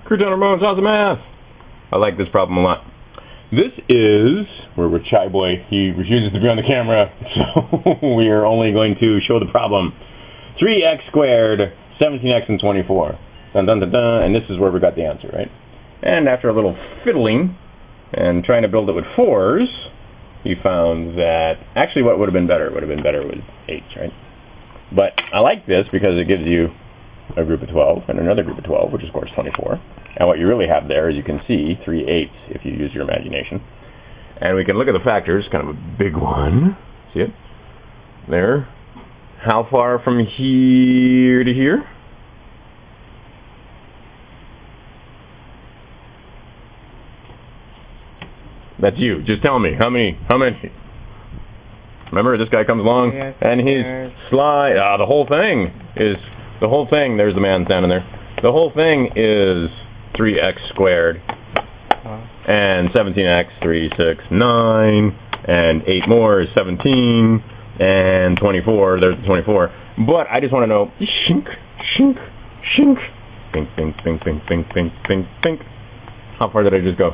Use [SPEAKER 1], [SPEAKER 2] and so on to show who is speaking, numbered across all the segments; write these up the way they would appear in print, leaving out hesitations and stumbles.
[SPEAKER 1] Crewton Ramone's Awesome Math. I like this problem a lot. This is where we're Chai Boy. He refuses to be on the camera, so we are only going to show the problem. 3x squared, 17x, and 24. Dun, dun, dun, dun, and this is where we got the answer, right? And after a little fiddling and trying to build it with 4s, he found that actually what would have been better was 8s, right? But I like this because it gives you a group of 12 and another group of 12, which is of course 24. And what you really have there is you can see 3 8s if you use your imagination. And we can look at the factors, kind of a big one. See it? There. How far from here to here? That's you. Just tell me. How many? Remember, this guy comes along and he's sly. The whole thing, there's the man standing there. The whole thing is 3x squared and 17x, 3, 6, 9, and 8 more is 17, and 24, there's 24. But I just want to know, shink, shink, shink, bink, bink, bink, bink, bink, bink, bink, bink. How far did I just go?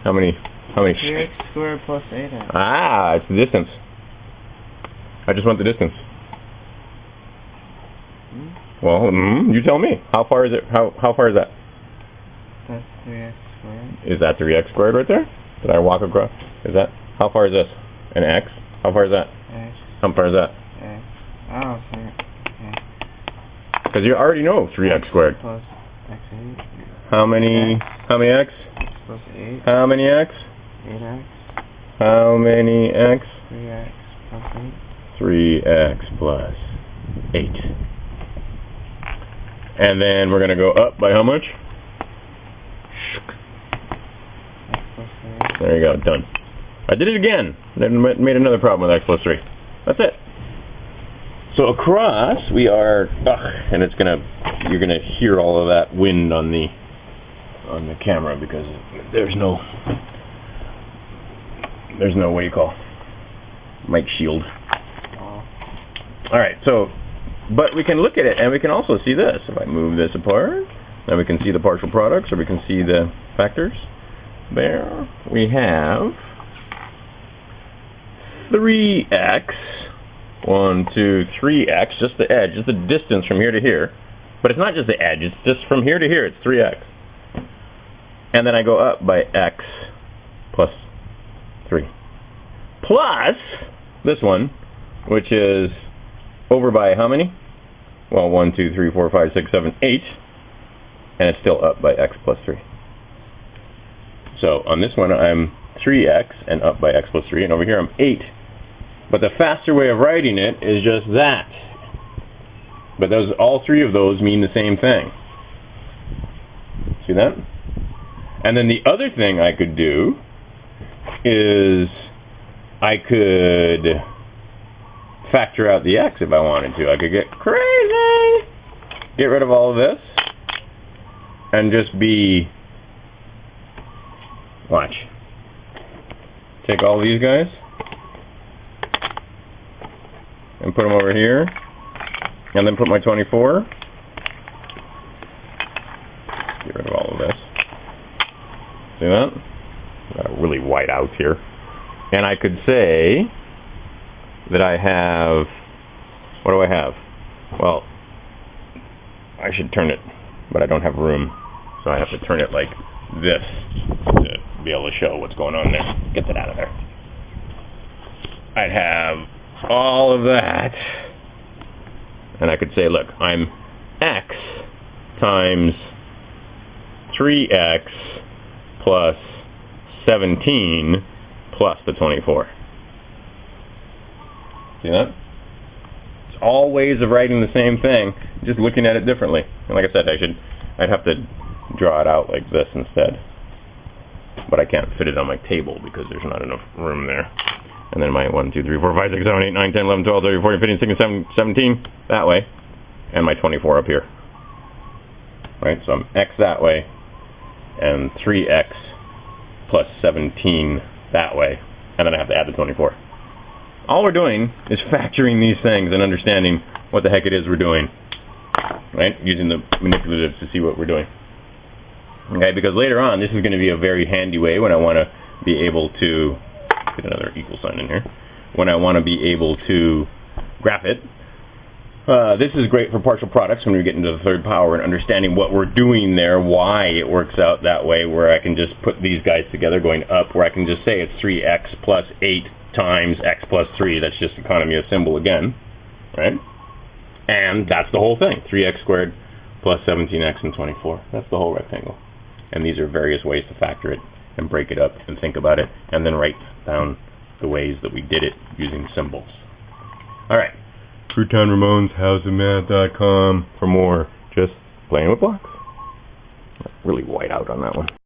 [SPEAKER 1] How many?
[SPEAKER 2] 3x squared plus 8x.
[SPEAKER 1] Ah, it's the distance. I just want the distance. Well, you tell me. How far is it? How far is that?
[SPEAKER 2] That's 3x squared.
[SPEAKER 1] Is that 3x squared right there? Did I walk across? Is that? How far is this? An x? How far is that?
[SPEAKER 2] X.
[SPEAKER 1] How far is that?
[SPEAKER 2] X. Oh, sorry. Okay.
[SPEAKER 1] Because you already know 3x squared.
[SPEAKER 2] Plus x8.
[SPEAKER 1] How many x?
[SPEAKER 2] Plus 8.
[SPEAKER 1] How many x?
[SPEAKER 2] 8x.
[SPEAKER 1] How many x?
[SPEAKER 2] 3x plus 8.
[SPEAKER 1] 3x plus 8. And then we're going to go up by how much?
[SPEAKER 2] X plus 3.
[SPEAKER 1] There you go, done. I did it again. Then made another problem with x plus 3. That's it. So across we are, and you're gonna hear all of that wind on the camera because there's no what do you call mic shield. All right, so but we can look at it and we can also see this. If I move this apart, then we can see the partial products, or we can see the factors. There we have 3x, 1, 2, 3x, just the edge, just the distance from here to here. But it's not just the edge, it's just from here to here, it's 3x. And then I go up by x plus 3. Plus this one, which is over by how many? Well, 1, 2, 3, 4, 5, 6, 7, 8. And it's still up by x plus 3. So on this one, I'm 3x and up by x plus 3. And over here, I'm 8. But the faster way of writing it is just that. But all three of those mean the same thing. See that? And then the other thing I could do is I could factor out the x if I wanted to. I could get crazy, get rid of all of this, and just be, watch, take all these guys and put them over here, and then put my 24, get rid of all of this. See that? Got a really white out here. And I could say that I have, what do I have? Well, I should turn it, but I don't have room. So I have to turn it like this to be able to show what's going on there. Get that out of there. I'd have all of that. And I could say, look, I'm x times 3x plus 17 plus the 24. See that? It's all ways of writing the same thing, just looking at it differently. And like I said, I'd have to draw it out like this instead. But I can't fit it on my table because there's not enough room there. And then my 1, 2, 3, 4, 5, 6, 7, 8, 9, 10, 11, 12, 13, 14, 15, 16, 17 that way. And my 24 up here. Right, so I'm x that way and 3x plus 17 that way. And then I have to add the 24. All we're doing is factoring these things and understanding what the heck it is we're doing. Right? Using the manipulatives to see what we're doing. Okay, because later on, this is going to be a very handy way when I want to be able to get another equal sign in here. When I want to be able to graph it. This is great for partial products when we get into the third power and understanding what we're doing there, why it works out that way, where I can just put these guys together going up, where I can just say it's 3x plus 8 times x plus 3. That's just economy of symbol again, right? And that's the whole thing, 3x squared plus 17x and 24. That's the whole rectangle. And these are various ways to factor it and break it up and think about it, and then write down the ways that we did it using symbols. All right. Crewton Ramone's howsofmath.com for more just playing with blocks. Really white out on that one.